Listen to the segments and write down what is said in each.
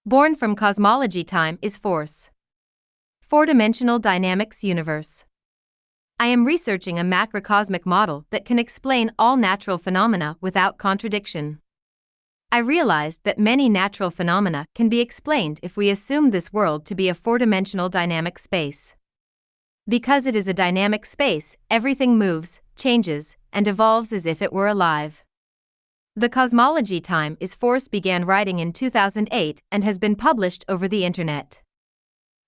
Born from cosmology, time is force. Four-dimensional dynamics universe. I am researching a macrocosmic model that can explain all natural phenomena without contradiction. I realized that many natural phenomena can be explained if we assume this world to be a four-dimensional dynamic space. Because it is a dynamic space, everything moves, changes, and evolves as if it were alive. The Cosmology Time is Force began writing in 2008 and has been published over the internet.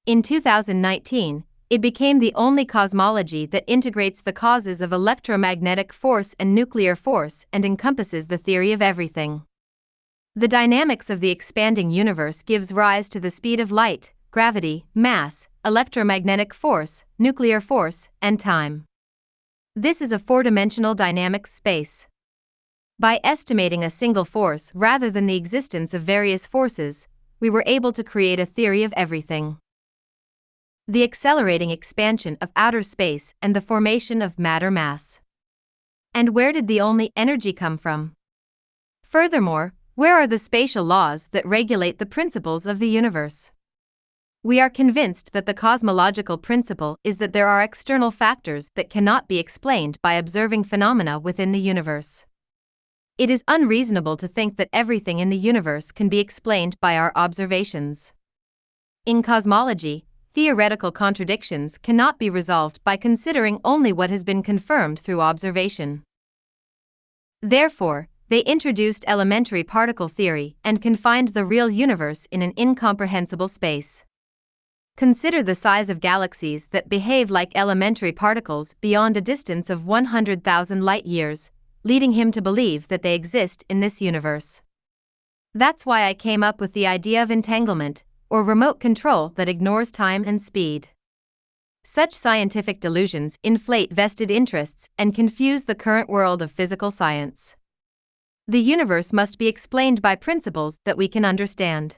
In 2019, it became the only cosmology that integrates the causes of electromagnetic force and nuclear force and encompasses the theory of everything. The dynamics of the expanding universe gives rise to the speed of light, gravity, mass, electromagnetic force, nuclear force, and time. This is a four-dimensional dynamic space. By estimating a single force rather than the existence of various forces, we were able to create a theory of everything. The accelerating expansion of outer space and the formation of matter mass. And where did the only energy come from? Furthermore, where are the spatial laws that regulate the principles of the universe? We are convinced that the cosmological principle is that there are external factors that cannot be explained by observing phenomena within the universe. It is unreasonable to think that everything in the universe can be explained by our observations. In cosmology, theoretical contradictions cannot be resolved by considering only what has been confirmed through observation. Therefore, they introduced elementary particle theory and confined the real universe in an incomprehensible space. Consider the size of galaxies that behave like elementary particles beyond a distance of 100,000 light-years, leading him to believe that they exist in this universe. That's why I came up with the idea of entanglement, or remote control that ignores time and speed. Such scientific delusions inflate vested interests and confuse the current world of physical science. The universe must be explained by principles that we can understand.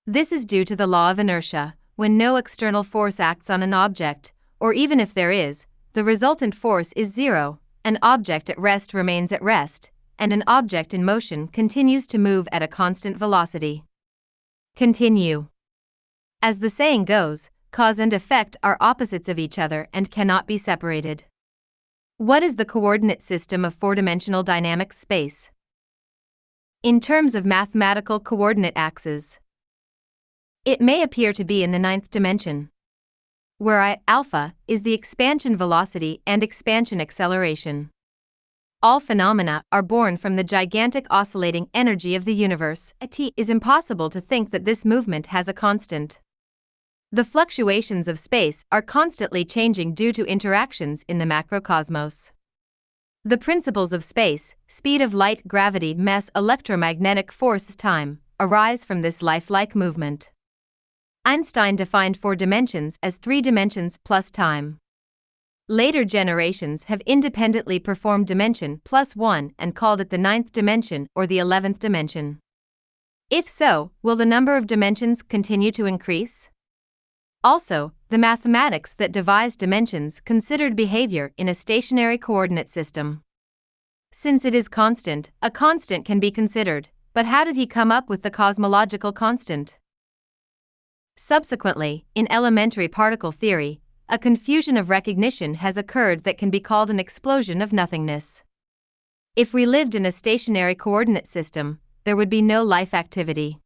This is due to the law of inertia. When no external force acts on an object, or even if there is, the resultant force is zero. An object at rest remains at rest, and an object in motion continues to move at a constant velocity. Continue. As the saying goes, cause and effect are opposites of each other and cannot be separated. What is the coordinate system of four-dimensional dynamic space? In terms of mathematical coordinate axes, it may appear to be in the ninth dimension, where I, alpha, is the expansion velocity and expansion acceleration. All phenomena are born from the gigantic oscillating energy of the universe. It is impossible to think that this movement has a constant. The fluctuations of space are constantly changing due to interactions in the macrocosmos. The principles of space, speed of light, gravity, mass, electromagnetic force, time, arise from this lifelike movement. Einstein defined four dimensions as 3 dimensions plus time. Later generations have independently performed dimension plus 1 and called it the 9th dimension or the 11th dimension. If so, will the number of dimensions continue to increase? Also, the mathematics that devised dimensions considered behavior in a stationary coordinate system. Since it is constant, a constant can be considered, but how did he come up with the cosmological constant? Subsequently, in elementary particle theory, a confusion of recognition has occurred that can be called an explosion of nothingness. If we lived in a stationary coordinate system, there would be no life activity.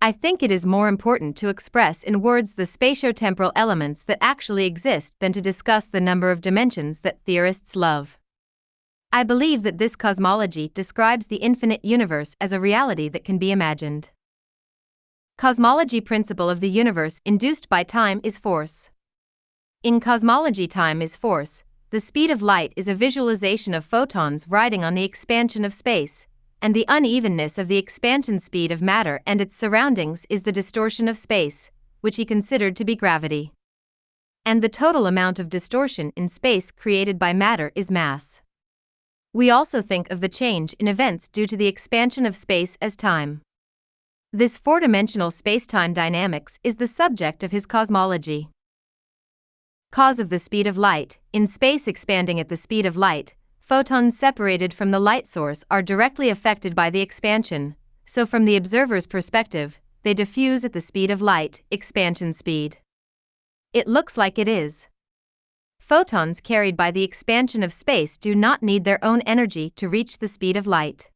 I think it is more important to express in words the spatiotemporal elements that actually exist than to discuss the number of dimensions that theorists love. I believe that this cosmology describes the infinite universe as a reality that can be imagined. Cosmology principle of the universe induced by time is force. In cosmology, time is force. The speed of light is a visualization of photons riding on the expansion of space, and the unevenness of the expansion speed of matter and its surroundings is the distortion of space, which he considered to be gravity. And the total amount of distortion in space created by matter is mass. We also think of the change in events due to the expansion of space as time. This four-dimensional space-time dynamics is the subject of his cosmology. Cause of the speed of light. In space expanding at the speed of light, photons separated from the light source are directly affected by the expansion, so from the observer's perspective, they diffuse at the speed of light, expansion speed. It looks like it is. Photons carried by the expansion of space do not need their own energy to reach the speed of light.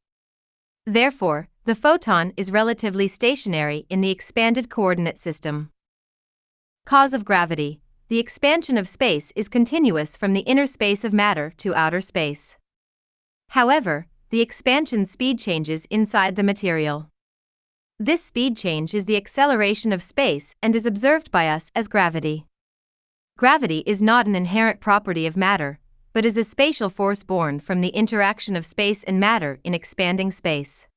Therefore, the photon is relatively stationary in the expanded coordinate system. Cause of gravity. The expansion of space is continuous from the inner space of matter to outer space. However, the expansion speed changes inside the material. This speed change is the acceleration of space and is observed by us as gravity. Gravity is not an inherent property of matter, but is a spatial force born from the interaction of space and matter in expanding space.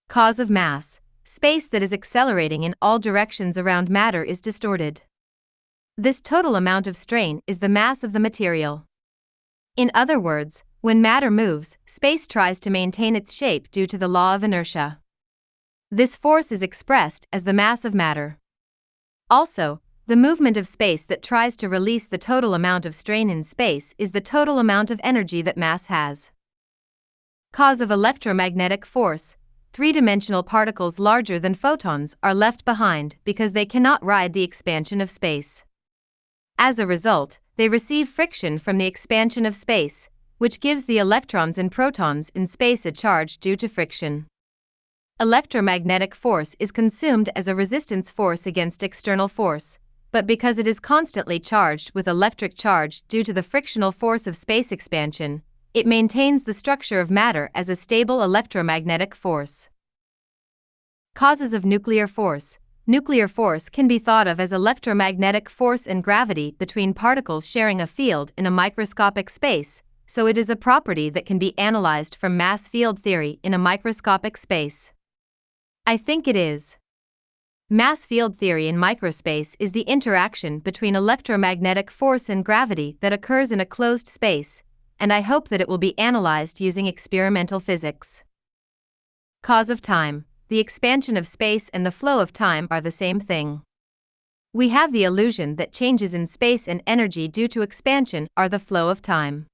Cause of mass. Space that is accelerating in all directions around matter is distorted. This total amount of strain is the mass of the material. In other words, when matter moves, space tries to maintain its shape due to the law of inertia. This force is expressed as the mass of matter. Also, the movement of space that tries to release the total amount of strain in space is the total amount of energy that mass has. Cause of electromagnetic force. Three-dimensional particles larger than photons are left behind because they cannot ride the expansion of space. As a result, they receive friction from the expansion of space, which gives the electrons and protons in space a charge due to friction. Electromagnetic force is consumed as a resistance force against external force, but because it is constantly charged with electric charge due to the frictional force of space expansion, it maintains the structure of matter as a stable electromagnetic force. Causes of nuclear force. Nuclear force can be thought of as electromagnetic force and gravity between particles sharing a field in a microscopic space, so it is a property that can be analyzed from mass field theory in a microscopic space. I think it is. Mass field theory in microspace is the interaction between electromagnetic force and gravity that occurs in a closed space, and I hope that it will be analyzed using experimental physics. Cause of time. The expansion of space and the flow of time are the same thing. We have the illusion that changes in space and energy due to expansion are the flow of time.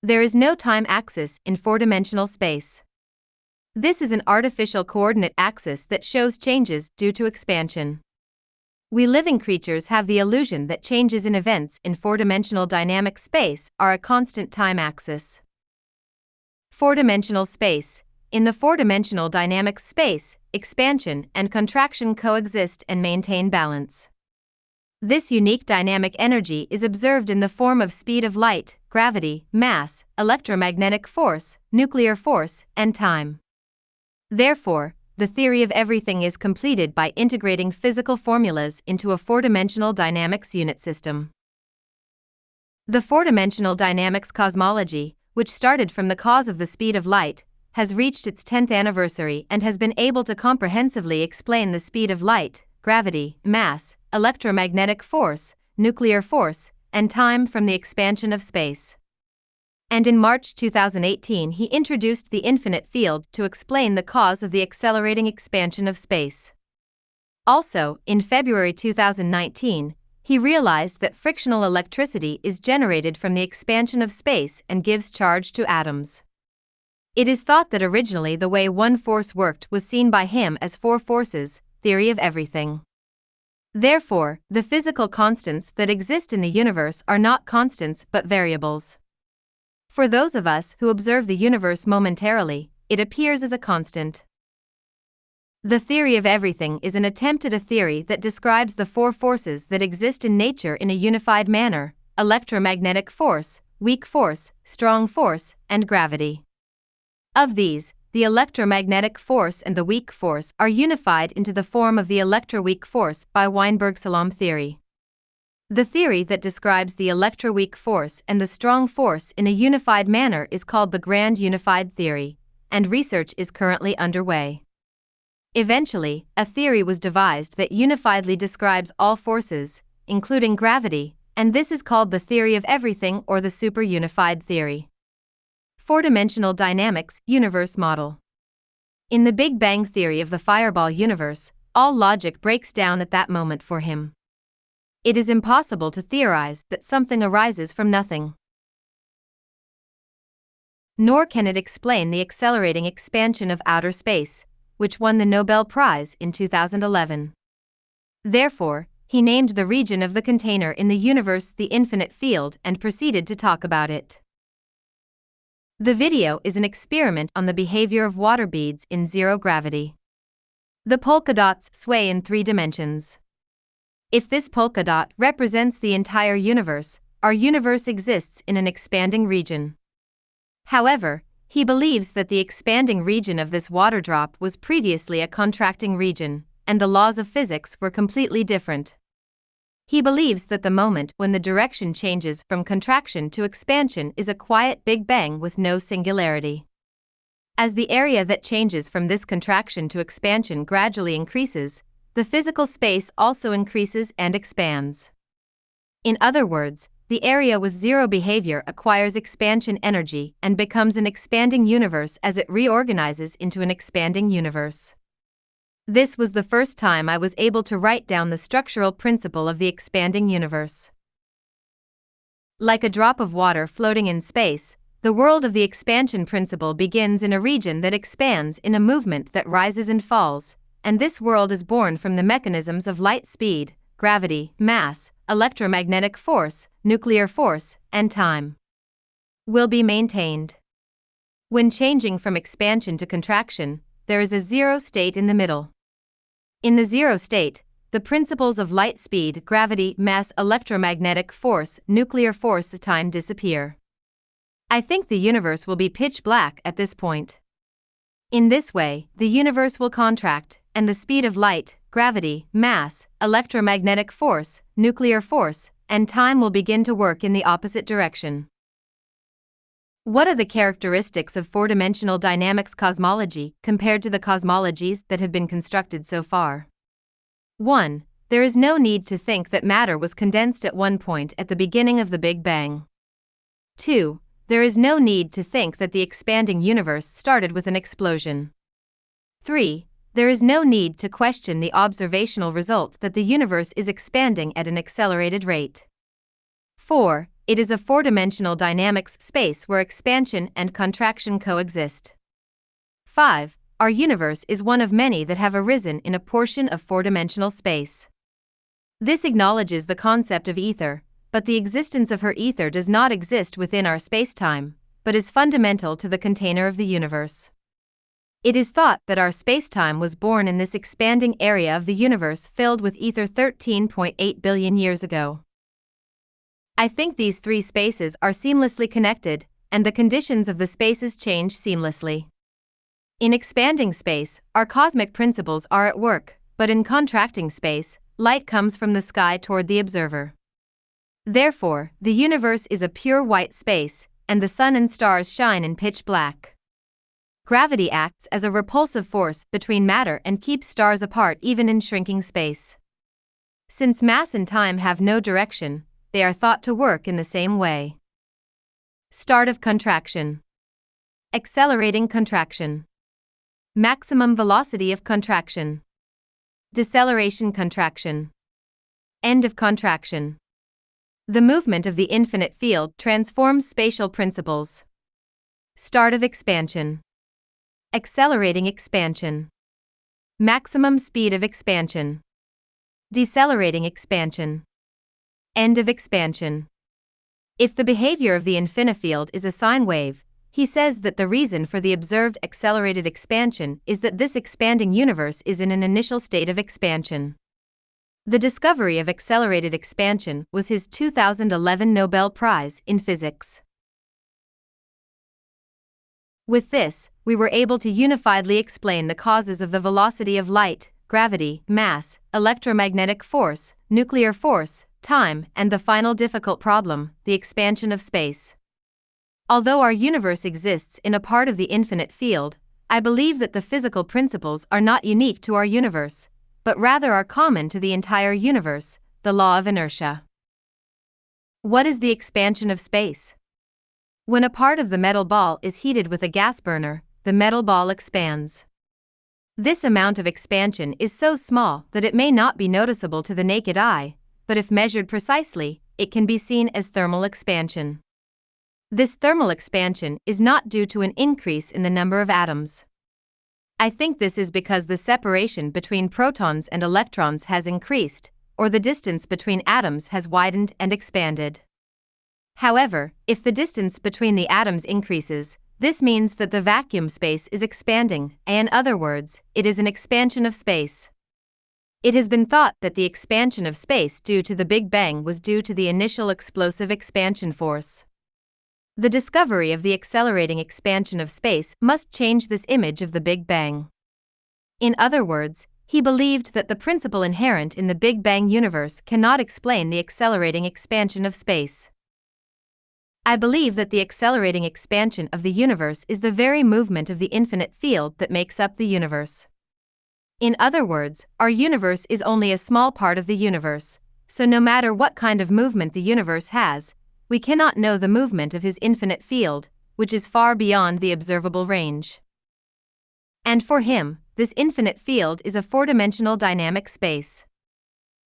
There is no time axis in four-dimensional space. This is an artificial coordinate axis that shows changes due to expansion. We living creatures have the illusion that changes in events in four-dimensional dynamic space are a constant time axis. Four-dimensional space. In the four-dimensional dynamic space, expansion and contraction coexist and maintain balance. This unique dynamic energy is observed in the form of speed of light, gravity, mass, electromagnetic force, nuclear force, and time. Therefore, the theory of everything is completed by integrating physical formulas into a four-dimensional dynamics unit system. The four-dimensional dynamics cosmology, which started from the cause of the speed of light, has reached its 10th anniversary and has been able to comprehensively explain the speed of light, gravity, mass, electromagnetic force, nuclear force, and time from the expansion of space. And in March 2018 he introduced the infinite field to explain the cause of the accelerating expansion of space. Also, in February 2019, he realized that frictional electricity is generated from the expansion of space and gives charge to atoms. It is thought that originally the way one force worked was seen by him as four forces, theory of everything. Therefore, the physical constants that exist in the universe are not constants but variables. For those of us who observe the universe momentarily, it appears as a constant. The theory of everything is an attempt at a theory that describes the four forces that exist in nature in a unified manner: electromagnetic force, weak force, strong force, and gravity. Of these, the electromagnetic force and the weak force are unified into the form of the electroweak force by Weinberg-Salom theory. The theory that describes the electroweak force and the strong force in a unified manner is called the Grand Unified Theory, and research is currently underway. Eventually, a theory was devised that unifiedly describes all forces, including gravity, and this is called the theory of everything or the super-unified theory. Four-dimensional dynamics universe model. In the Big Bang theory of the fireball universe, all logic breaks down at that moment for him. It is impossible to theorize that something arises from nothing. Nor can it explain the accelerating expansion of outer space, which won the Nobel Prize in 2011. Therefore, he named the region of the container in the universe the infinite field and proceeded to talk about it. The video is an experiment on the behavior of water beads in zero gravity. The polka dots sway in 3 dimensions. If this polka dot represents the entire universe, our universe exists in an expanding region. However, he believes that the expanding region of this water drop was previously a contracting region, and the laws of physics were completely different. He believes that the moment when the direction changes from contraction to expansion is a quiet Big Bang with no singularity. As the area that changes from this contraction to expansion gradually increases, the physical space also increases and expands. In other words, the area with zero behavior acquires expansion energy and becomes an expanding universe as it reorganizes into an expanding universe. This was the first time I was able to write down the structural principle of the expanding universe. Like a drop of water floating in space, the world of the expansion principle begins in a region that expands in a movement that rises and falls, and this world is born from the mechanisms of light speed, gravity, mass, electromagnetic force, nuclear force, and time. Will be maintained. When changing from expansion to contraction, there is a zero state in the middle. In the zero state, the principles of light speed, gravity, mass, electromagnetic force, nuclear force, time disappear. I think the universe will be pitch black at this point. In this way, the universe will contract, and the speed of light, gravity, mass, electromagnetic force, nuclear force, and time will begin to work in the opposite direction. What are the characteristics of four-dimensional dynamics cosmology compared to the cosmologies that have been constructed so far? 1. There is no need to think that matter was condensed at one point at the beginning of the Big Bang. 2. There is no need to think that the expanding universe started with an explosion. 3. There is no need to question the observational result that the universe is expanding at an accelerated rate. 4. It is a four-dimensional dynamics space where expansion and contraction coexist. 5. Our universe is one of many that have arisen in a portion of four-dimensional space. This acknowledges the concept of ether, but the existence of her ether does not exist within our space-time, but is fundamental to the container of the universe. It is thought that our space-time was born in this expanding area of the universe filled with ether 13.8 billion years ago. I think these 3 spaces are seamlessly connected, and the conditions of the spaces change seamlessly. In expanding space, our cosmic principles are at work, but in contracting space, light comes from the sky toward the observer. Therefore, the universe is a pure white space, and the sun and stars shine in pitch black. Gravity acts as a repulsive force between matter and keeps stars apart even in shrinking space. Since mass and time have no direction, they are thought to work in the same way. Start of contraction. Accelerating contraction. Maximum velocity of contraction. Deceleration contraction. End of contraction. The movement of the infinite field transforms spatial principles. Start of expansion. Accelerating expansion. Maximum speed of expansion. Decelerating expansion. End of expansion. If the behavior of the infinifield is a sine wave, he says that the reason for the observed accelerated expansion is that this expanding universe is in an initial state of expansion. The discovery of accelerated expansion was his 2011 Nobel Prize in Physics. With this, we were able to unifiedly explain the causes of the velocity of light, gravity, mass, electromagnetic force, nuclear force, time, and the final difficult problem, the expansion of space. Although our universe exists in a part of the infinite field, I believe that the physical principles are not unique to our universe, but rather are common to the entire universe, the law of inertia. What is the expansion of space? When a part of the metal ball is heated with a gas burner, the metal ball expands. This amount of expansion is so small that it may not be noticeable to the naked eye, but if measured precisely, it can be seen as thermal expansion. This thermal expansion is not due to an increase in the number of atoms. I think this is because the separation between protons and electrons has increased, or the distance between atoms has widened and expanded. However, if the distance between the atoms increases, this means that the vacuum space is expanding, and in other words, it is an expansion of space. It has been thought that the expansion of space due to the Big Bang was due to the initial explosive expansion force. The discovery of the accelerating expansion of space must change this image of the Big Bang. In other words, he believed that the principle inherent in the Big Bang universe cannot explain the accelerating expansion of space. I believe that the accelerating expansion of the universe is the very movement of the infinite field that makes up the universe. In other words, our universe is only a small part of the universe, so no matter what kind of movement the universe has, we cannot know the movement of his infinite field, which is far beyond the observable range. And for him, this infinite field is a four-dimensional dynamic space.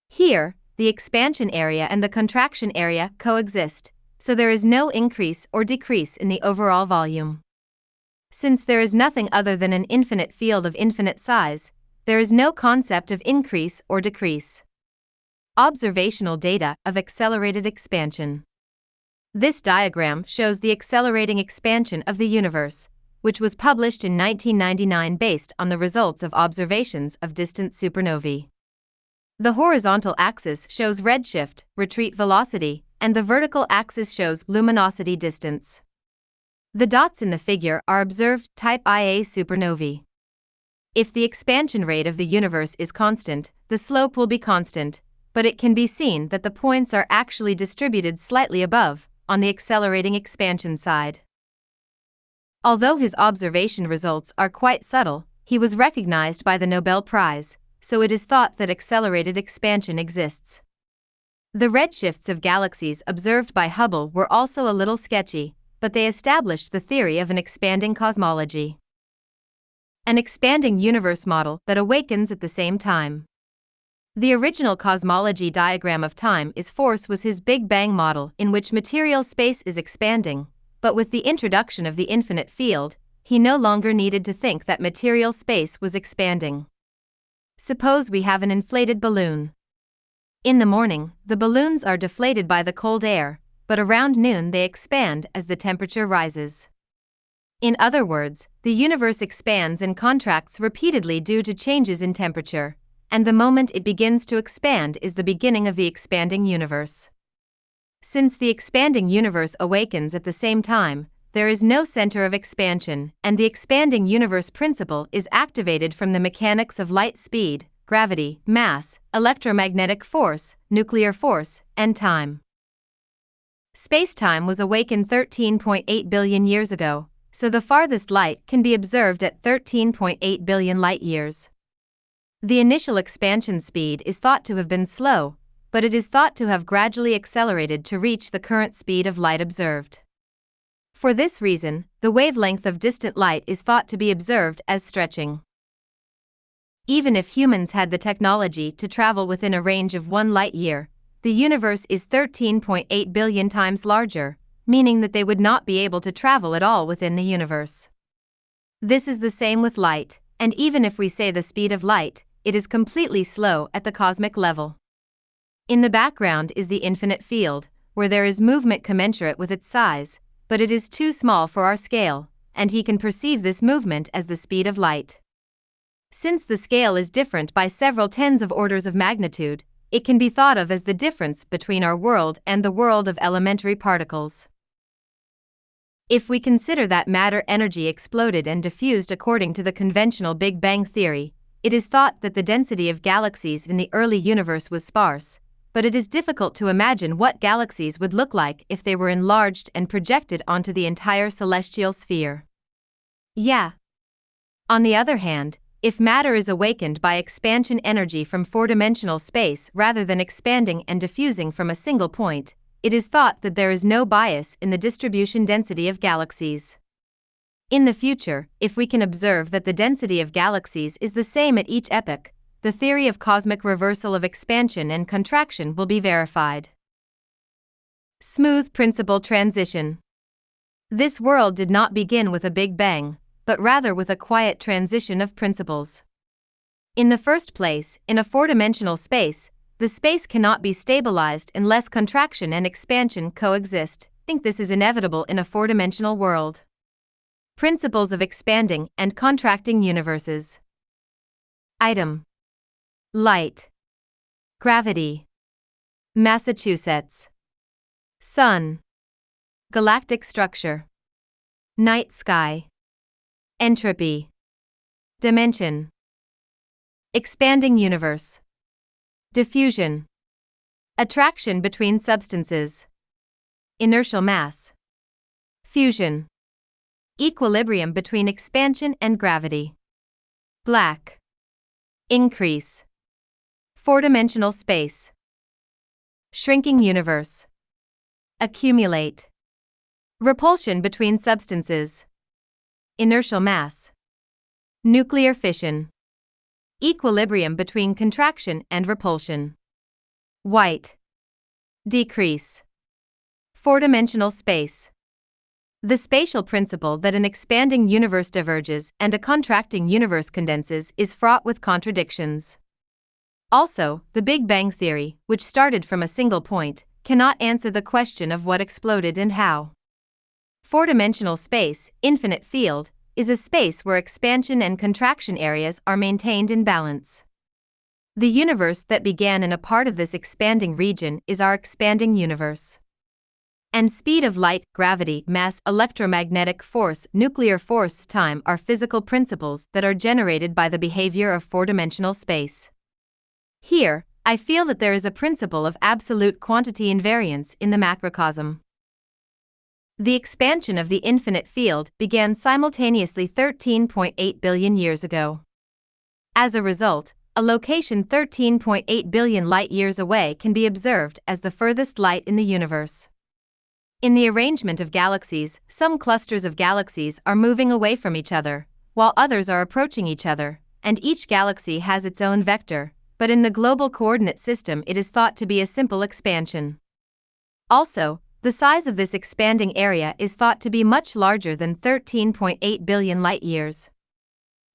Here, the expansion area and the contraction area coexist, so there is no increase or decrease in the overall volume. Since there is nothing other than an infinite field of infinite size, there is no concept of increase or decrease. Observational data of accelerated expansion. This diagram shows the accelerating expansion of the universe, which was published in 1999 based on the results of observations of distant supernovae. The horizontal axis shows redshift, retreat velocity, and the vertical axis shows luminosity distance. The dots in the figure are observed type Ia supernovae. If the expansion rate of the universe is constant, the slope will be constant, but it can be seen that the points are actually distributed slightly above, on the accelerating expansion side. Although his observation results are quite subtle, he was recognized by the Nobel Prize, so it is thought that accelerated expansion exists. The redshifts of galaxies observed by Hubble were also a little sketchy, but they established the theory of an expanding cosmology. An expanding universe model that awakens at the same time. The original cosmology diagram of time is force was his Big Bang model in which material space is expanding, but with the introduction of the infinite field, he no longer needed to think that material space was expanding. Suppose we have an inflated balloon. In the morning, the balloons are deflated by the cold air, but around noon they expand as the temperature rises. In other words, the universe expands and contracts repeatedly due to changes in temperature, and the moment it begins to expand is the beginning of the expanding universe. Since the expanding universe awakens at the same time, there is no center of expansion, and the expanding universe principle is activated from the mechanics of light speed, gravity, mass, electromagnetic force, nuclear force, and time. Space-time was awakened 13.8 billion years ago, so the farthest light can be observed at 13.8 billion light-years. The initial expansion speed is thought to have been slow, but it is thought to have gradually accelerated to reach the current speed of light observed. For this reason, the wavelength of distant light is thought to be observed as stretching. Even if humans had the technology to travel within a range of 1 light-year, the universe is 13.8 billion times larger, meaning that they would not be able to travel at all within the universe. This is the same with light, and even if we say the speed of light, it is completely slow at the cosmic level. In the background is the infinite field, where there is movement commensurate with its size, but it is too small for our scale, and he can perceive this movement as the speed of light. Since the scale is different by several tens of orders of magnitude, it can be thought of as the difference between our world and the world of elementary particles. If we consider that matter energy exploded and diffused according to the conventional Big Bang theory, it is thought that the density of galaxies in the early universe was sparse, but it is difficult to imagine what galaxies would look like if they were enlarged and projected onto the entire celestial sphere. On the other hand, if matter is awakened by expansion energy from four-dimensional space rather than expanding and diffusing from a single point, it is thought that there is no bias in the distribution density of galaxies. In the future, if we can observe that the density of galaxies is the same at each epoch, the theory of cosmic reversal of expansion and contraction will be verified. Smooth principle transition. This world did not begin with a Big Bang, but rather with a quiet transition of principles. In the first place, in a four-dimensional space, the space cannot be stabilized unless contraction and expansion coexist. I think this is inevitable in a four-dimensional world. Principles of expanding and contracting universes. Item. Light. Gravity. Massachusetts. Sun. Galactic structure. Night sky. Entropy. Dimension. Expanding universe. Diffusion. Attraction between substances. Inertial mass. Fusion. Equilibrium between expansion and gravity. Black. Increase. Four-dimensional space. Shrinking universe. Accumulate. Repulsion between substances. Inertial mass. Nuclear fission. Equilibrium between contraction and repulsion. White. Decrease. Four-dimensional space. The spatial principle that an expanding universe diverges and a contracting universe condenses is fraught with contradictions. Also, the Big Bang Theory, which started from a single point, cannot answer the question of what exploded and how. Four-dimensional space, infinite field, is a space where expansion and contraction areas are maintained in balance. The universe that began in a part of this expanding region is our expanding universe. And speed of light, gravity, mass, electromagnetic force, nuclear force, time are physical principles that are generated by the behavior of four-dimensional space. Here, I feel that there is a principle of absolute quantity invariance in the macrocosm. The expansion of the infinite field began simultaneously 13.8 billion years ago. As a result, a location 13.8 billion light-years away can be observed as the furthest light in the universe. In the arrangement of galaxies, some clusters of galaxies are moving away from each other, while others are approaching each other, and each galaxy has its own vector, but in the global coordinate system it is thought to be a simple expansion. Also, the size of this expanding area is thought to be much larger than 13.8 billion light-years.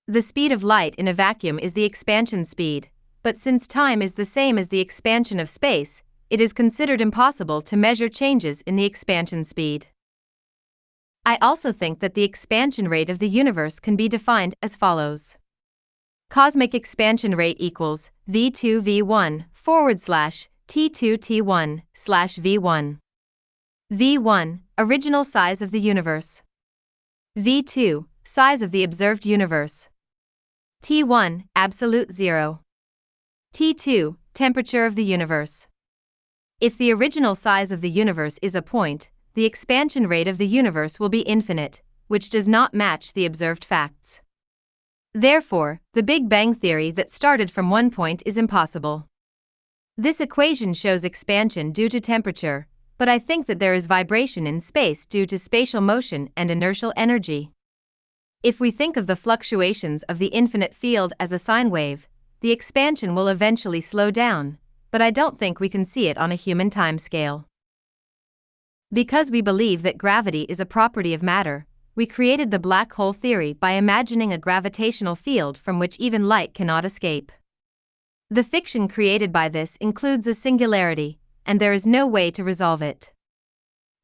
The speed of light in a vacuum is the expansion speed, but since time is the same as the expansion of space, it is considered impossible to measure changes in the expansion speed. I also think that the expansion rate of the universe can be defined as follows. Cosmic expansion rate equals V2V1 / T2T1 / V1. V1, original size of the universe. V2, size of the observed universe. T1, absolute zero. T2, temperature of the universe. If the original size of the universe is a point, the expansion rate of the universe will be infinite, which does not match the observed facts. Therefore, the Big Bang Theory that started from one point is impossible. This equation shows expansion due to temperature, but I think that there is vibration in space due to spatial motion and inertial energy. If we think of the fluctuations of the infinite field as a sine wave, the expansion will eventually slow down, but I don't think we can see it on a human timescale. Because we believe that gravity is a property of matter, we created the black hole theory by imagining a gravitational field from which even light cannot escape. The fiction created by this includes a singularity, and there is no way to resolve it.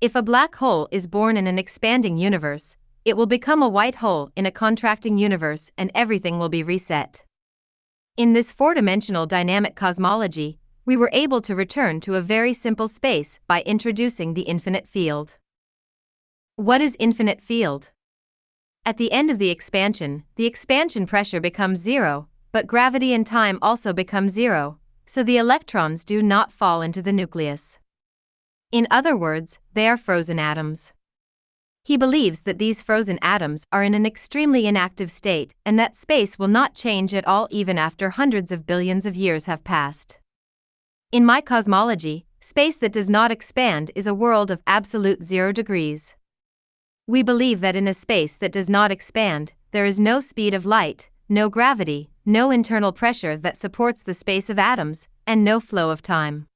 If a black hole is born in an expanding universe, it will become a white hole in a contracting universe and everything will be reset. In this four-dimensional dynamic cosmology, we were able to return to a very simple space by introducing the infinite field. What is infinite field? At the end of the expansion pressure becomes zero, but gravity and time also become zero, so the electrons do not fall into the nucleus. In other words, they are frozen atoms. He believes that these frozen atoms are in an extremely inactive state and that space will not change at all even after hundreds of billions of years have passed. In my cosmology, space that does not expand is a world of absolute 0 degrees. We believe that in a space that does not expand, there is no speed of light, no gravity, no internal pressure that supports the space of atoms, and no flow of time.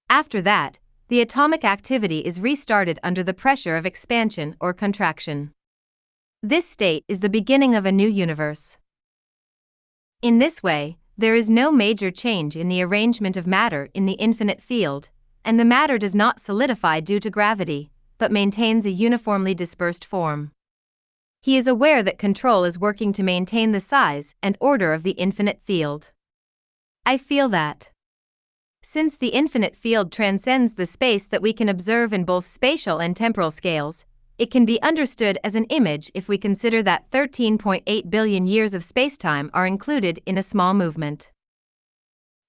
After that, the atomic activity is restarted under the pressure of expansion or contraction. This state is the beginning of a new universe. In this way, there is no major change in the arrangement of matter in the infinite field, and the matter does not solidify due to gravity, but maintains a uniformly dispersed form. He is aware that control is working to maintain the size and order of the infinite field. I feel that. Since the infinite field transcends the space that we can observe in both spatial and temporal scales, it can be understood as an image if we consider that 13.8 billion years of spacetime are included in a small movement.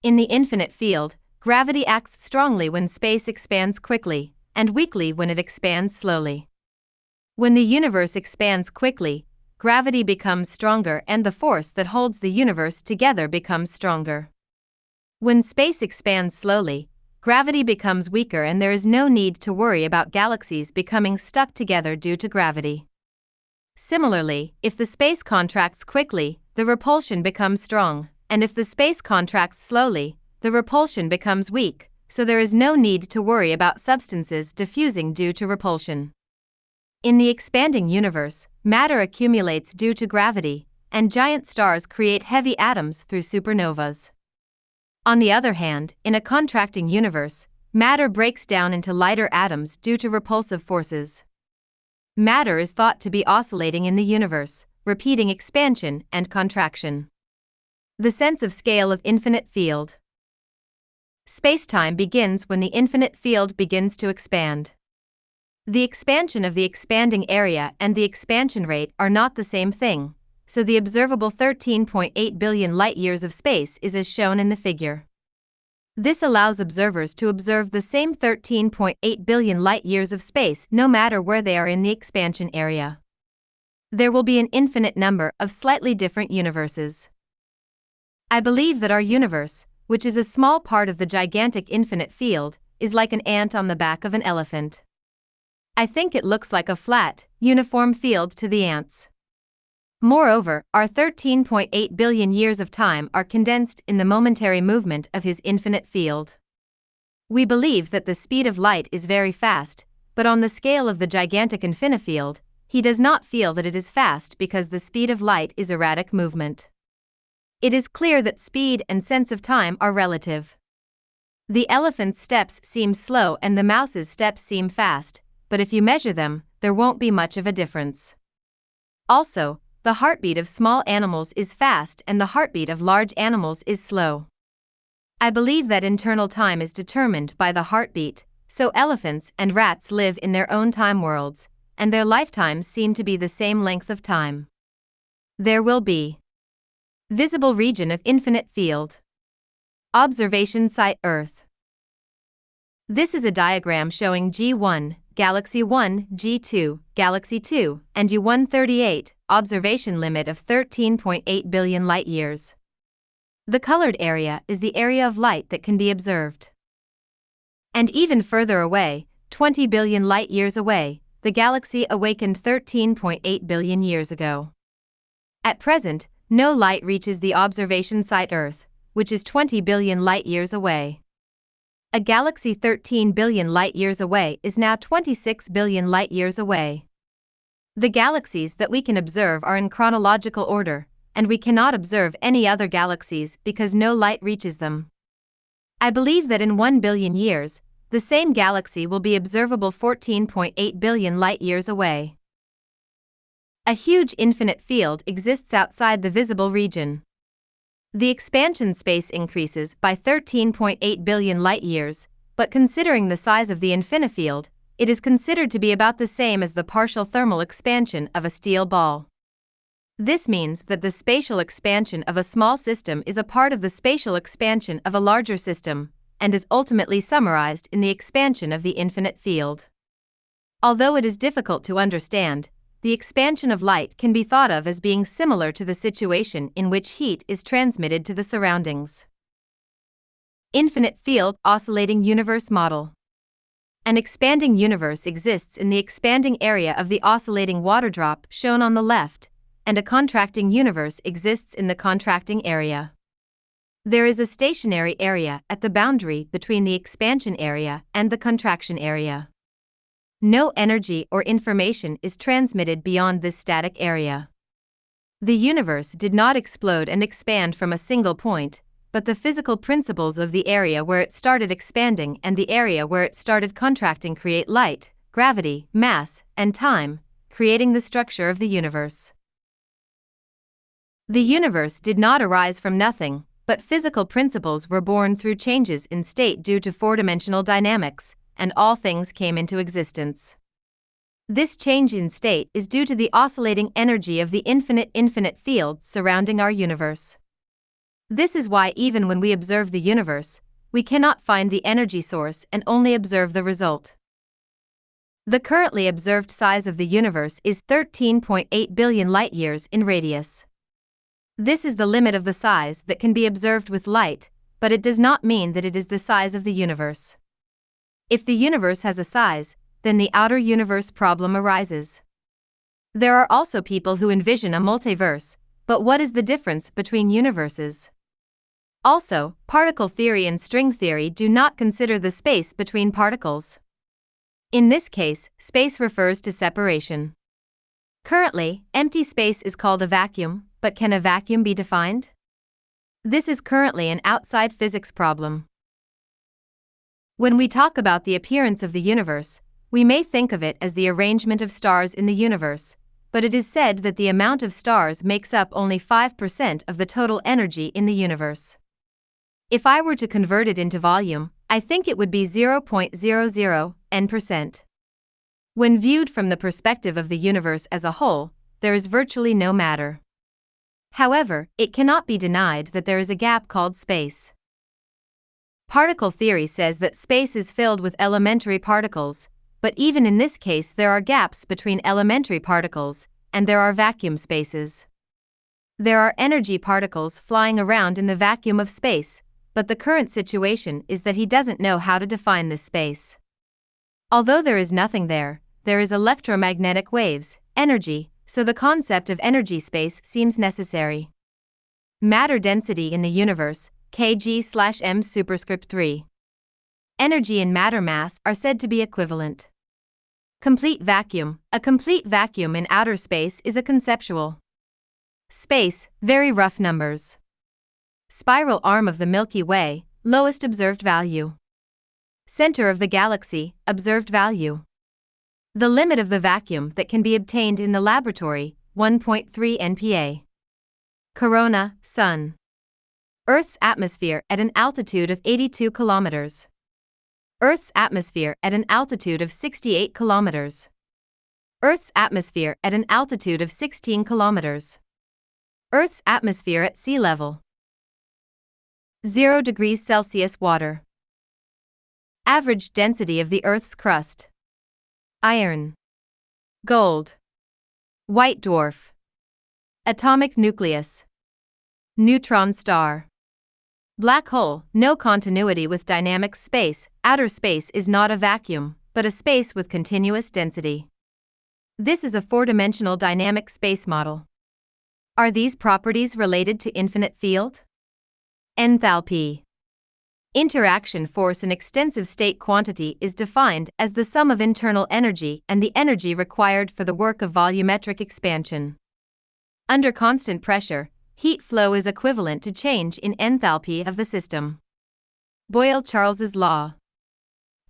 In the infinite field, gravity acts strongly when space expands quickly, and weakly when it expands slowly. When the universe expands quickly, gravity becomes stronger and the force that holds the universe together becomes stronger. When space expands slowly, gravity becomes weaker and there is no need to worry about galaxies becoming stuck together due to gravity. Similarly, if the space contracts quickly, the repulsion becomes strong, and if the space contracts slowly, the repulsion becomes weak, so there is no need to worry about substances diffusing due to repulsion. In the expanding universe, matter accumulates due to gravity, and giant stars create heavy atoms through supernovas. On the other hand, in a contracting universe, matter breaks down into lighter atoms due to repulsive forces. Matter is thought to be oscillating in the universe, repeating expansion and contraction. The sense of scale of infinite field. Spacetime begins when the infinite field begins to expand. The expansion of the expanding area and the expansion rate are not the same thing, so the observable 13.8 billion light-years of space is as shown in the figure. This allows observers to observe the same 13.8 billion light-years of space no matter where they are in the expansion area. There will be an infinite number of slightly different universes. I believe that our universe, which is a small part of the gigantic infinite field, is like an ant on the back of an elephant. I think it looks like a flat, uniform field to the ants. Moreover, our 13.8 billion years of time are condensed in the momentary movement of his infinite field. We believe that the speed of light is very fast, but on the scale of the gigantic infinifield, he does not feel that it is fast because the speed of light is erratic movement. It is clear that speed and sense of time are relative. The elephant's steps seem slow and the mouse's steps seem fast, but if you measure them, there won't be much of a difference. Also, the heartbeat of small animals is fast and the heartbeat of large animals is slow. I believe that internal time is determined by the heartbeat, so elephants and rats live in their own time worlds, and their lifetimes seem to be the same length of time. There will be visible region of infinite field. Observation site Earth. This is a diagram showing G1, Galaxy 1, G2, Galaxy 2, and U138, observation limit of 13.8 billion light-years. The colored area is the area of light that can be observed. And even further away, 20 billion light-years away, the galaxy awakened 13.8 billion years ago. At present, no light reaches the observation site Earth, which is 20 billion light-years away. A galaxy 13 billion light-years away is now 26 billion light-years away. The galaxies that we can observe are in chronological order, and we cannot observe any other galaxies because no light reaches them. I believe that in 1 billion years, the same galaxy will be observable 14.8 billion light-years away. A huge infinite field exists outside the visible region. The expansion space increases by 13.8 billion light-years, but considering the size of the infinifield, it is considered to be about the same as the partial thermal expansion of a steel ball. This means that the spatial expansion of a small system is a part of the spatial expansion of a larger system, and is ultimately summarized in the expansion of the infinite field. Although it is difficult to understand, the expansion of light can be thought of as being similar to the situation in which heat is transmitted to the surroundings. Infinite field oscillating universe model. An expanding universe exists in the expanding area of the oscillating water drop shown on the left, and a contracting universe exists in the contracting area. There is a stationary area at the boundary between the expansion area and the contraction area. No energy or information is transmitted beyond this static area. The universe did not explode and expand from a single point, but the physical principles of the area where it started expanding and the area where it started contracting create light, gravity, mass, and time, creating the structure of the universe. The universe did not arise from nothing, but physical principles were born through changes in state due to four-dimensional dynamics, and all things came into existence. This change in state is due to the oscillating energy of the infinite field surrounding our universe. This is why even when we observe the universe, we cannot find the energy source and only observe the result. The currently observed size of the universe is 13.8 billion light-years in radius. This is the limit of the size that can be observed with light, but it does not mean that it is the size of the universe. If the universe has a size, then the outer universe problem arises. There are also people who envision a multiverse, but what is the difference between universes? Also, particle theory and string theory do not consider the space between particles. In this case, space refers to separation. Currently, empty space is called a vacuum, but can a vacuum be defined? This is currently an outside physics problem. When we talk about the appearance of the universe, we may think of it as the arrangement of stars in the universe, but it is said that the amount of stars makes up only 5% of the total energy in the universe. If I were to convert it into volume, I think it would be 0.00 n%. When viewed from the perspective of the universe as a whole, there is virtually no matter. However, it cannot be denied that there is a gap called space. Particle theory says that space is filled with elementary particles, but even in this case there are gaps between elementary particles, and there are vacuum spaces. There are energy particles flying around in the vacuum of space, but the current situation is that he doesn't know how to define this space. Although there is nothing there, there is electromagnetic waves, energy, so the concept of energy space seems necessary. Matter density in the universe, kg/m superscript 3. Energy and matter mass are said to be equivalent. Complete vacuum. A complete vacuum in outer space is a conceptual space, very rough numbers. Spiral arm of the Milky Way, lowest observed value. Center of the galaxy, observed value. The limit of the vacuum that can be obtained in the laboratory, 1.3 nPa. Corona, Sun. Earth's atmosphere at an altitude of 82 kilometers. Earth's atmosphere at an altitude of 68 kilometers. Earth's atmosphere at an altitude of 16 kilometers. Earth's atmosphere at sea level. 0 degrees Celsius water. Average density of the Earth's crust. Iron. Gold. White dwarf. Atomic nucleus. Neutron star. Black hole. No continuity with dynamic space. Outer space is not a vacuum, but a space with continuous density. This is a four-dimensional dynamic space model. Are these properties related to infinite field? Enthalpy. Interaction force. An extensive state quantity is defined as the sum of internal energy and the energy required for the work of volumetric expansion. Under constant pressure, heat flow is equivalent to change in enthalpy of the system. Boyle-Charles's law.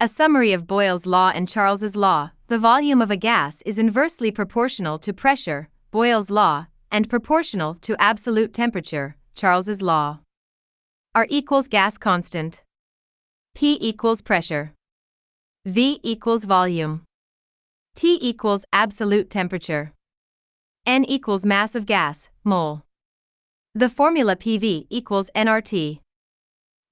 A summary of Boyle's law and Charles's law. The volume of a gas is inversely proportional to pressure, Boyle's law, and proportional to absolute temperature, Charles's law. R equals gas constant. P equals pressure. V equals volume. T equals absolute temperature. N equals mass of gas, mole. The formula PV equals nRT.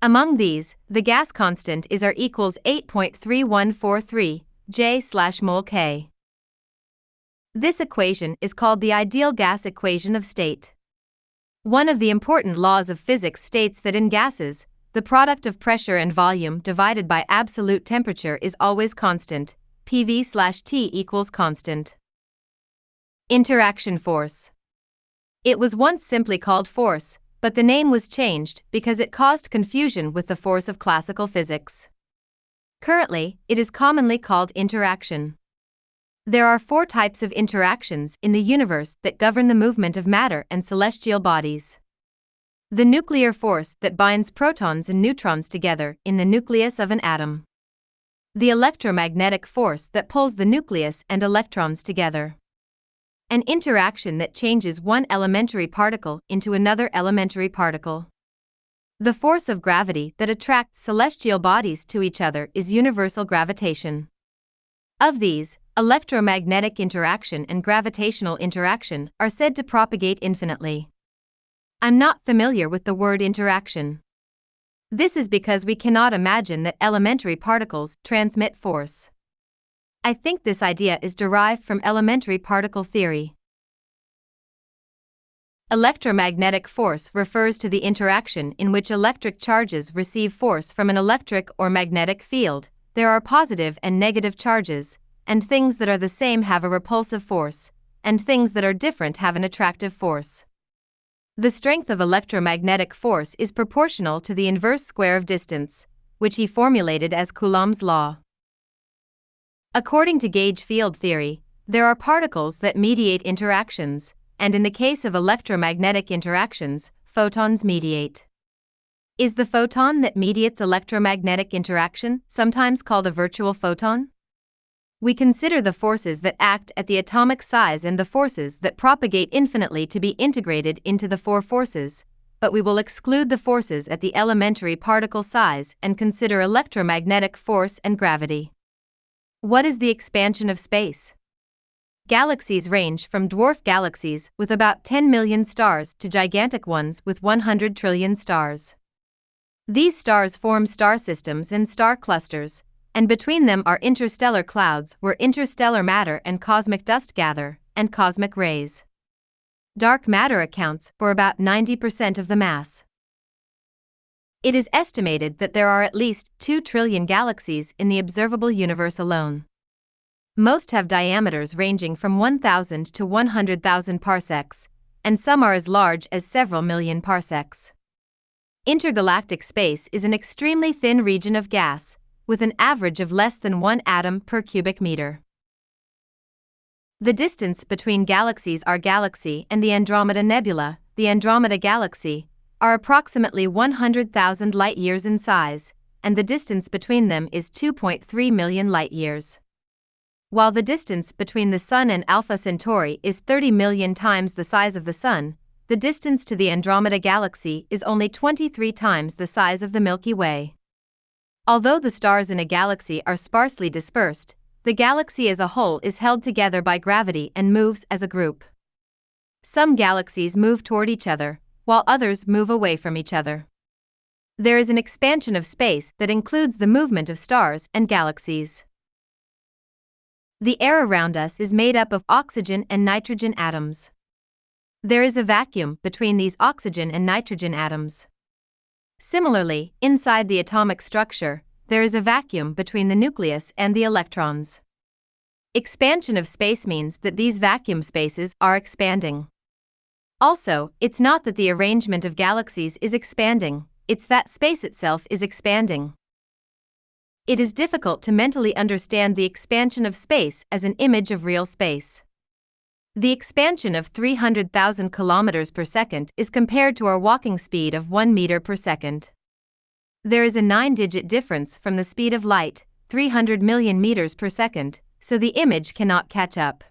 Among these, the gas constant is R equals 8.3143 J/mole K. This equation is called the ideal gas equation of state. One of the important laws of physics states that in gases, the product of pressure and volume divided by absolute temperature is always constant, PV/T equals constant. Interaction force. It was once simply called force, but the name was changed because it caused confusion with the force of classical physics. Currently, it is commonly called interaction. There are four types of interactions in the universe that govern the movement of matter and celestial bodies. The nuclear force that binds protons and neutrons together in the nucleus of an atom. The electromagnetic force that pulls the nucleus and electrons together. An interaction that changes one elementary particle into another elementary particle. The force of gravity that attracts celestial bodies to each other is universal gravitation. Of these, electromagnetic interaction and gravitational interaction are said to propagate infinitely. I'm not familiar with the word interaction. This is because we cannot imagine that elementary particles transmit force. I think this idea is derived from elementary particle theory. Electromagnetic force refers to the interaction in which electric charges receive force from an electric or magnetic field. There are positive and negative charges, and things that are the same have a repulsive force, and things that are different have an attractive force. The strength of electromagnetic force is proportional to the inverse square of distance, which he formulated as Coulomb's law. According to gauge field theory, there are particles that mediate interactions, and in the case of electromagnetic interactions, photons mediate. Is the photon that mediates electromagnetic interaction sometimes called a virtual photon? We consider the forces that act at the atomic size and the forces that propagate infinitely to be integrated into the four forces, but we will exclude the forces at the elementary particle size and consider electromagnetic force and gravity. What is the expansion of space? Galaxies range from dwarf galaxies with about 10 million stars to gigantic ones with 100 trillion stars. These stars form star systems and star clusters, and between them are interstellar clouds where interstellar matter and cosmic dust gather, and cosmic rays. Dark matter accounts for about 90% of the mass. It is estimated that there are at least 2 trillion galaxies in the observable universe alone. Most have diameters ranging from 1,000 to 100,000 parsecs, and some are as large as several million parsecs. Intergalactic space is an extremely thin region of gas, with an average of less than 1 atom per cubic meter. The distance between galaxies, our galaxy and the Andromeda Nebula, the Andromeda Galaxy, are approximately 100,000 light-years in size, and the distance between them is 2.3 million light-years. While the distance between the Sun and Alpha Centauri is 30 million times the size of the Sun, the distance to the Andromeda Galaxy is only 23 times the size of the Milky Way. Although the stars in a galaxy are sparsely dispersed, the galaxy as a whole is held together by gravity and moves as a group. Some galaxies move toward each other, while others move away from each other. There is an expansion of space that includes the movement of stars and galaxies. The air around us is made up of oxygen and nitrogen atoms. There is a vacuum between these oxygen and nitrogen atoms. Similarly, inside the atomic structure, there is a vacuum between the nucleus and the electrons. Expansion of space means that these vacuum spaces are expanding. Also, it's not that the arrangement of galaxies is expanding, it's that space itself is expanding. It is difficult to mentally understand the expansion of space as an image of real space. The expansion of 300,000 kilometers per second is compared to our walking speed of 1 meter per second. There is a 9-digit difference from the speed of light, 300 million meters per second, so the image cannot catch up.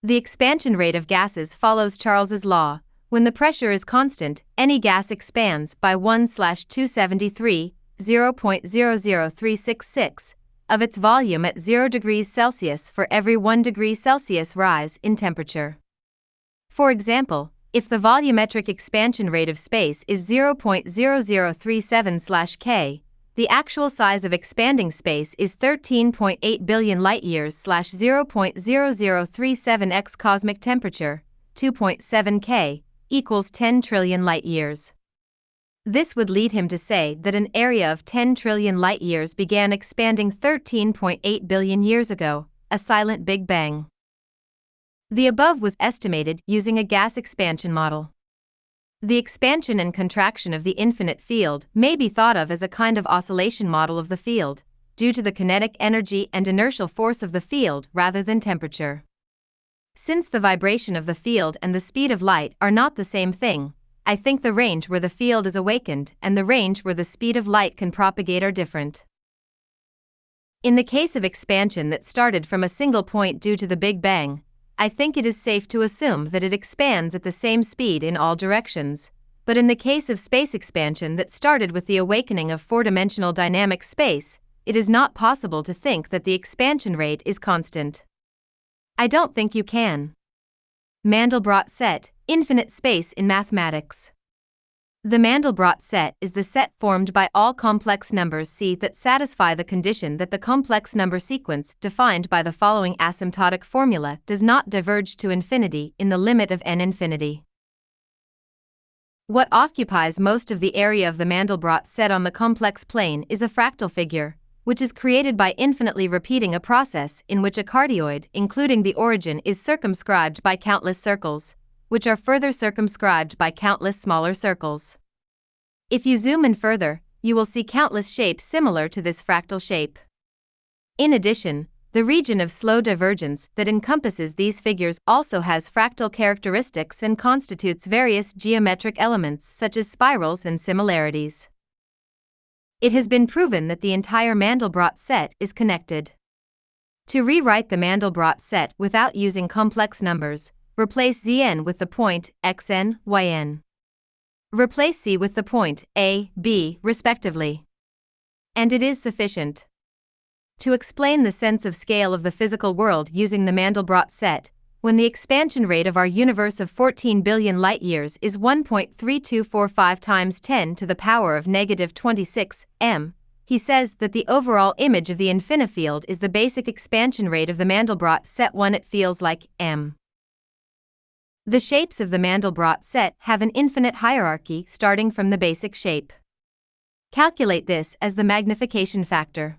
The expansion rate of gases follows Charles's law. When the pressure is constant, any gas expands by 1/273, 0.00366, of its volume at 0 degrees Celsius for every 1 degree Celsius rise in temperature. For example, if the volumetric expansion rate of space is 0.0037/K, the actual size of expanding space is 13.8 billion light-years/0.0037x cosmic temperature, 2.7 K, equals 10 trillion light-years. This would lead him to say that an area of 10 trillion light-years began expanding 13.8 billion years ago, a silent Big Bang. The above was estimated using a gas expansion model. The expansion and contraction of the infinite field may be thought of as a kind of oscillation model of the field, due to the kinetic energy and inertial force of the field rather than temperature. Since the vibration of the field and the speed of light are not the same thing, I think the range where the field is awakened and the range where the speed of light can propagate are different. In the case of expansion that started from a single point due to the Big Bang, I think it is safe to assume that it expands at the same speed in all directions. But in the case of space expansion that started with the awakening of four-dimensional dynamic space, it is not possible to think that the expansion rate is constant. I don't think you can. Mandelbrot set, infinite space in mathematics. The Mandelbrot set is the set formed by all complex numbers C that satisfy the condition that the complex number sequence defined by the following asymptotic formula does not diverge to infinity in the limit of n infinity. What occupies most of the area of the Mandelbrot set on the complex plane is a fractal figure, which is created by infinitely repeating a process in which a cardioid, including the origin, is circumscribed by countless circles, which are further circumscribed by countless smaller circles. If you zoom in further, you will see countless shapes similar to this fractal shape. In addition, the region of slow divergence that encompasses these figures also has fractal characteristics and constitutes various geometric elements such as spirals and similarities. It has been proven that the entire Mandelbrot set is connected. To rewrite the Mandelbrot set without using complex numbers, replace Zn with the point xn, yn. Replace C with the point A, B, respectively. And it is sufficient. To explain the sense of scale of the physical world using the Mandelbrot set, when the expansion rate of our universe of 14 billion light-years is 1.3245 times 10 to the power of negative 26 m, he says that the overall image of the infinifield is the basic expansion rate of the Mandelbrot set when it feels like m. The shapes of the Mandelbrot set have an infinite hierarchy starting from the basic shape. Calculate this as the magnification factor.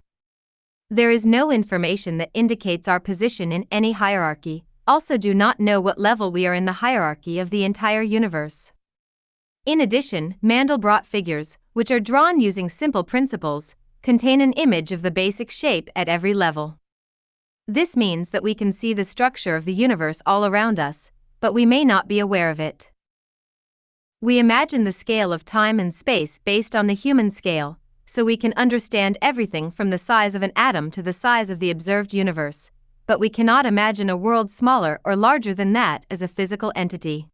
There is no information that indicates our position in any hierarchy, also do not know what level we are in the hierarchy of the entire universe. In addition, Mandelbrot figures, which are drawn using simple principles, contain an image of the basic shape at every level. This means that we can see the structure of the universe all around us, but we may not be aware of it. We imagine the scale of time and space based on the human scale, so we can understand everything from the size of an atom to the size of the observed universe, but we cannot imagine a world smaller or larger than that as a physical entity.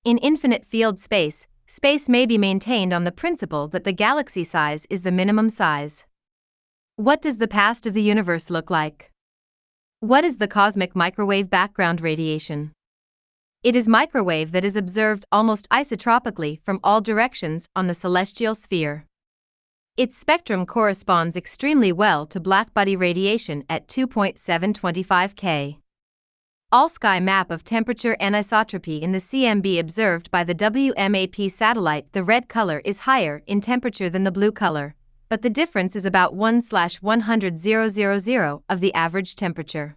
In infinite field space, space may be maintained on the principle that the galaxy size is the minimum size. What does the past of the universe look like? What is the cosmic microwave background radiation? It is microwave that is observed almost isotropically from all directions on the celestial sphere. Its spectrum corresponds extremely well to blackbody radiation at 2.725 K. All-sky map of temperature anisotropy in the CMB observed by the WMAP satellite. The red color is higher in temperature than the blue color, but the difference is about 1/100,000 of the average temperature.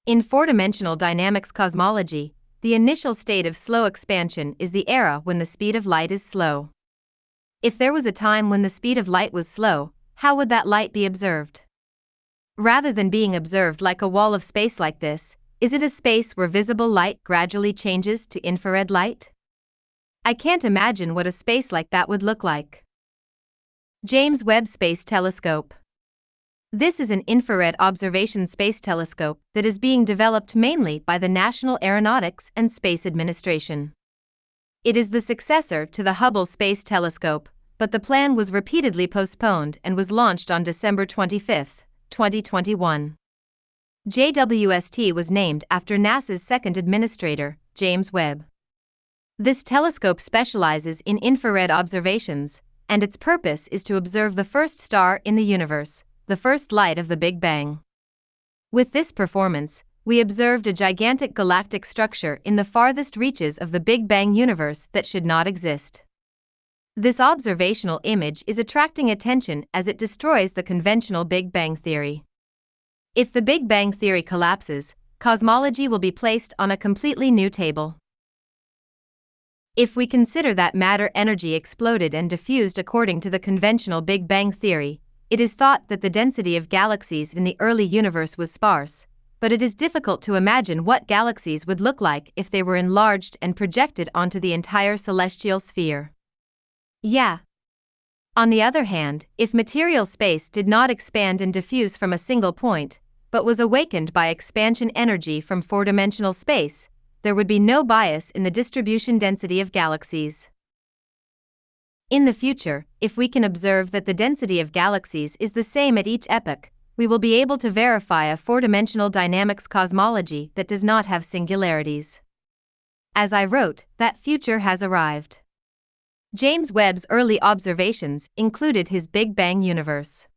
In four-dimensional dynamics cosmology, the initial state of slow expansion is the era when the speed of light is slow. If there was a time when the speed of light was slow, how would that light be observed? Rather than being observed like a wall of space like this, is it a space where visible light gradually changes to infrared light? I can't imagine what a space like that would look like. James Webb Space Telescope. This is an infrared observation space telescope that is being developed mainly by the National Aeronautics and Space Administration. It is the successor to the Hubble Space Telescope, but the plan was repeatedly postponed and was launched on December 25, 2021. JWST was named after NASA's second administrator, James Webb. This telescope specializes in infrared observations, and its purpose is to observe the first star in the universe, the first light of the Big Bang. With this performance, we observed a gigantic galactic structure in the farthest reaches of the Big Bang universe that should not exist. This observational image is attracting attention as it destroys the conventional Big Bang theory. If the Big Bang theory collapses, cosmology will be placed on a completely new table. If we consider that matter energy exploded and diffused according to the conventional Big Bang theory, It is thought that the density of galaxies in the early universe was sparse, but it is difficult to imagine what galaxies would look like if they were enlarged and projected onto the entire celestial sphere. Yeah. On the other hand, if material space did not expand and diffuse from a single point, but was awakened by expansion energy from four-dimensional space, there would be no bias in the distribution density of galaxies. In the future, if we can observe that the density of galaxies is the same at each epoch, we will be able to verify a four-dimensional dynamics cosmology that does not have singularities. As I wrote, that future has arrived. James Webb's early observations included his Big Bang universe.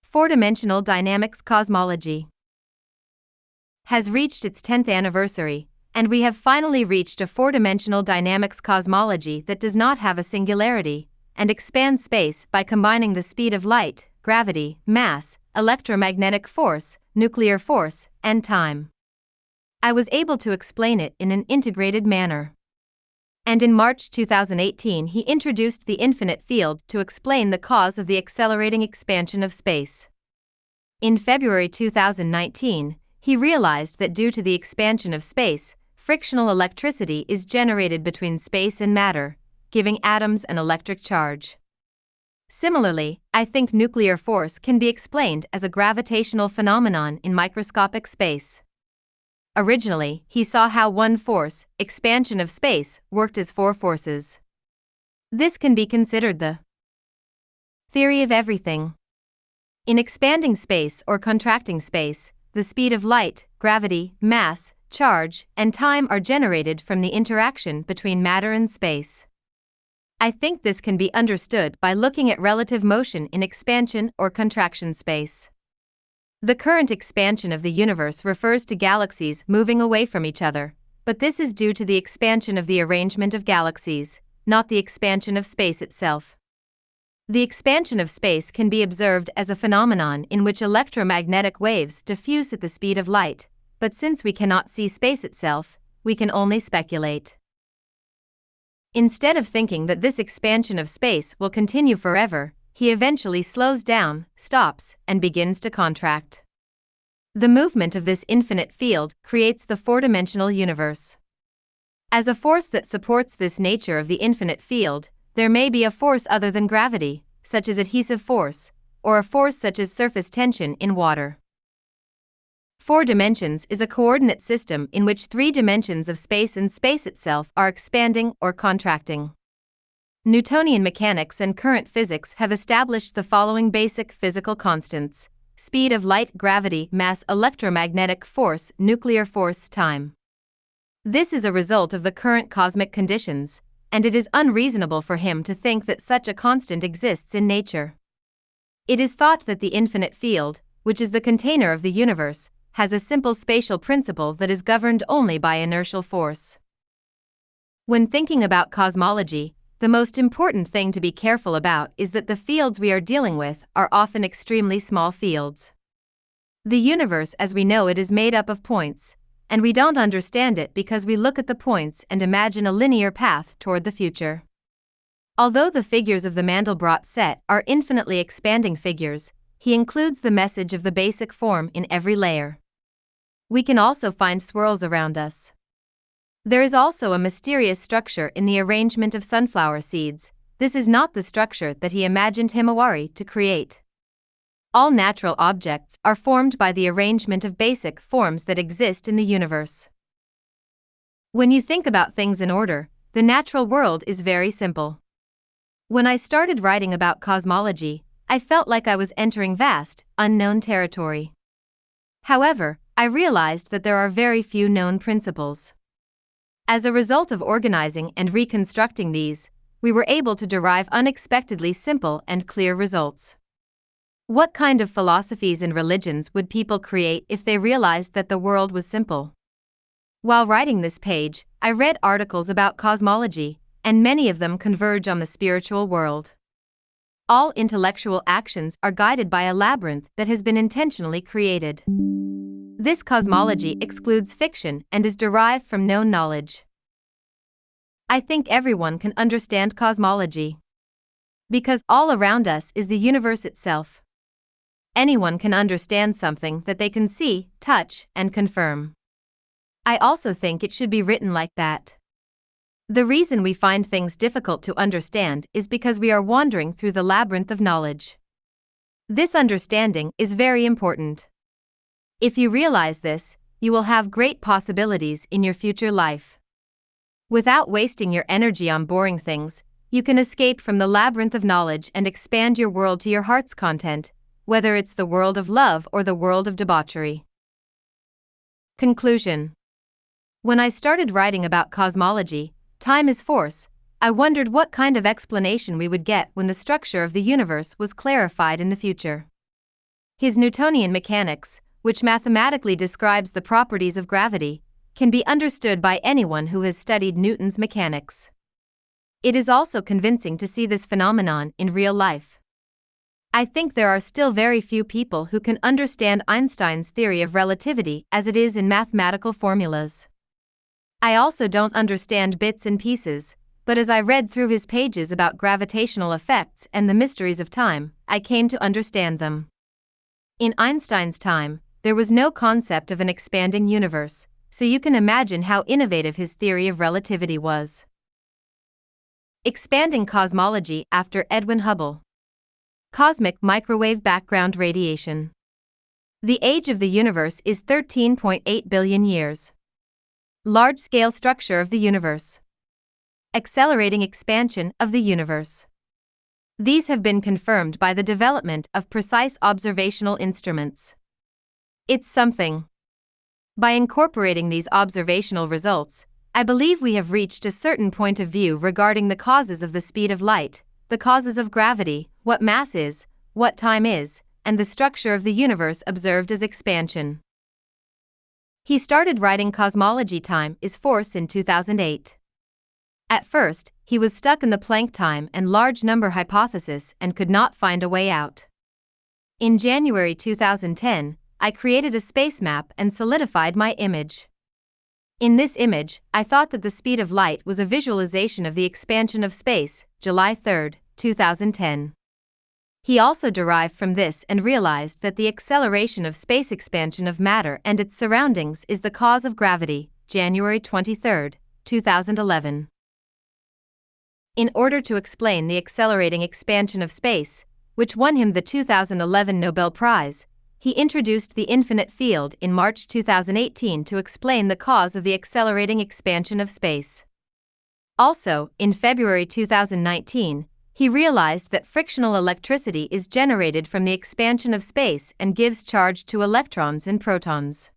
Four-dimensional dynamics cosmology has reached its 10th anniversary, and we have finally reached a four-dimensional dynamics cosmology that does not have a singularity, and expands space by combining the speed of light, gravity, mass, electromagnetic force, nuclear force, and time. I was able to explain it in an integrated manner. And in March 2018 he introduced the infinite field to explain the cause of the accelerating expansion of space. In February 2019, he realized that due to the expansion of space, frictional electricity is generated between space and matter, giving atoms an electric charge. Similarly, I think nuclear force can be explained as a gravitational phenomenon in microscopic space. Originally, he saw how one force, expansion of space, worked as four forces. This can be considered the theory of everything. In expanding space or contracting space, the speed of light, gravity, mass, charge, and time are generated from the interaction between matter and space. I think this can be understood by looking at relative motion in expansion or contraction space. The current expansion of the universe refers to galaxies moving away from each other, but this is due to the expansion of the arrangement of galaxies, not the expansion of space itself. The expansion of space can be observed as a phenomenon in which electromagnetic waves diffuse at the speed of light, but since we cannot see space itself, we can only speculate. Instead of thinking that this expansion of space will continue forever, he eventually slows down, stops, and begins to contract. The movement of this infinite field creates the four-dimensional universe. As a force that supports this nature of the infinite field, there may be a force other than gravity, such as adhesive force, or a force such as surface tension in water. Four dimensions is a coordinate system in which three dimensions of space and space itself are expanding or contracting. Newtonian mechanics and current physics have established the following basic physical constants: speed of light, gravity, mass, electromagnetic force, nuclear force, time. This is a result of the current cosmic conditions, and it is unreasonable for him to think that such a constant exists in nature. It is thought that the infinite field, which is the container of the universe, has a simple spatial principle that is governed only by inertial force. When thinking about cosmology, the most important thing to be careful about is that the fields we are dealing with are often extremely small fields. The universe as we know it is made up of points, and we don't understand it because we look at the points and imagine a linear path toward the future. Although the figures of the Mandelbrot set are infinitely expanding figures, he includes the message of the basic form in every layer. We can also find swirls around us. There is also a mysterious structure in the arrangement of sunflower seeds. This is not the structure that he imagined Himawari to create. All natural objects are formed by the arrangement of basic forms that exist in the universe. When you think about things in order, the natural world is very simple. When I started writing about cosmology, I felt like I was entering vast, unknown territory. However, I realized that there are very few known principles. As a result of organizing and reconstructing these, we were able to derive unexpectedly simple and clear results. What kind of philosophies and religions would people create if they realized that the world was simple? While writing this page, I read articles about cosmology, and many of them converge on the spiritual world. All intellectual actions are guided by a labyrinth that has been intentionally created. This cosmology excludes fiction and is derived from known knowledge. I think everyone can understand cosmology. Because all around us is the universe itself. anyone can understand something that they can see, touch, and confirm. I also think it should be written like that. The reason we find things difficult to understand is because we are wandering through the labyrinth of knowledge. This understanding is very important. If you realize this, you will have great possibilities in your future life. Without wasting your energy on boring things, you can escape from the labyrinth of knowledge and expand your world to your heart's content, whether it's the world of love or the world of debauchery. Conclusion. When I started writing about cosmology, time is force, I wondered what kind of explanation we would get when the structure of the universe was clarified in the future. His Newtonian mechanics, which mathematically describes the properties of gravity, can be understood by anyone who has studied Newton's mechanics. It is also convincing to see this phenomenon in real life. I think there are still very few people who can understand Einstein's theory of relativity as it is in mathematical formulas. I also don't understand bits and pieces, but as I read through his pages about gravitational effects and the mysteries of time, I came to understand them. In Einstein's time, there was no concept of an expanding universe, so you can imagine how innovative his theory of relativity was. Expanding cosmology after Edwin Hubble. Cosmic microwave background radiation. The age of the universe is 13.8 billion years. Large-scale structure of the universe. Accelerating expansion of the universe. These have been confirmed by the development of precise observational instruments. It's something. By incorporating these observational results, I believe we have reached a certain point of view regarding the causes of the speed of light, the causes of gravity, what mass is, what time is, and the structure of the universe observed as expansion. He started writing Cosmology Time is Force in 2008. At first, he was stuck in the Planck time and large number hypothesis and could not find a way out. In January 2010, I created a space map and solidified my image. In this image, I thought that the speed of light was a visualization of the expansion of space, July 3, 2010. He also derived from this and realized that the acceleration of space expansion of matter and its surroundings is the cause of gravity, January 23, 2011. In order to explain the accelerating expansion of space, which won him the 2011 Nobel Prize, he introduced the infinite field in March 2018 to explain the cause of the accelerating expansion of space. Also, in February 2019, he realized that frictional electricity is generated from the expansion of space and gives charge to electrons and protons.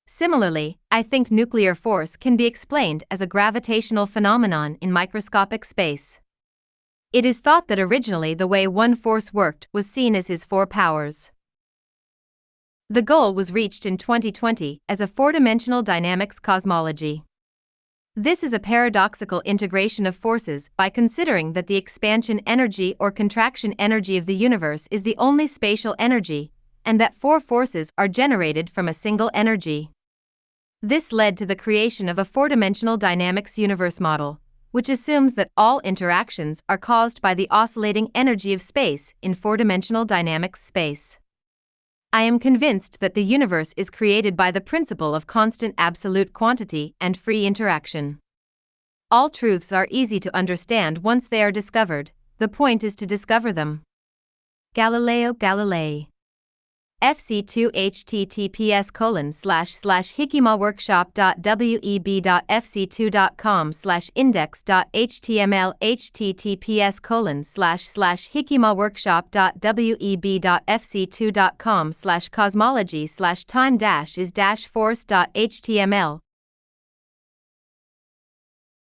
Similarly, I think nuclear force can be explained as a gravitational phenomenon in microscopic space. It is thought that originally the way one force worked was seen as his four powers. The goal was reached in 2020 as a four-dimensional dynamics cosmology. This is a paradoxical integration of forces by considering that the expansion energy or contraction energy of the universe is the only spatial energy, and that four forces are generated from a single energy. This led to the creation of a four-dimensional dynamics universe model, which assumes that all interactions are caused by the oscillating energy of space in four-dimensional dynamics space. I am convinced that the universe is created by the principle of constant absolute quantity and free interaction. All truths are easy to understand once they are discovered, the point is to discover them. Galileo Galilei. FC2 https://hikimaworkshop.web.fc2.com/index.html https://hikimaworkshop.web.fc2.com/cosmology/time-is-force.html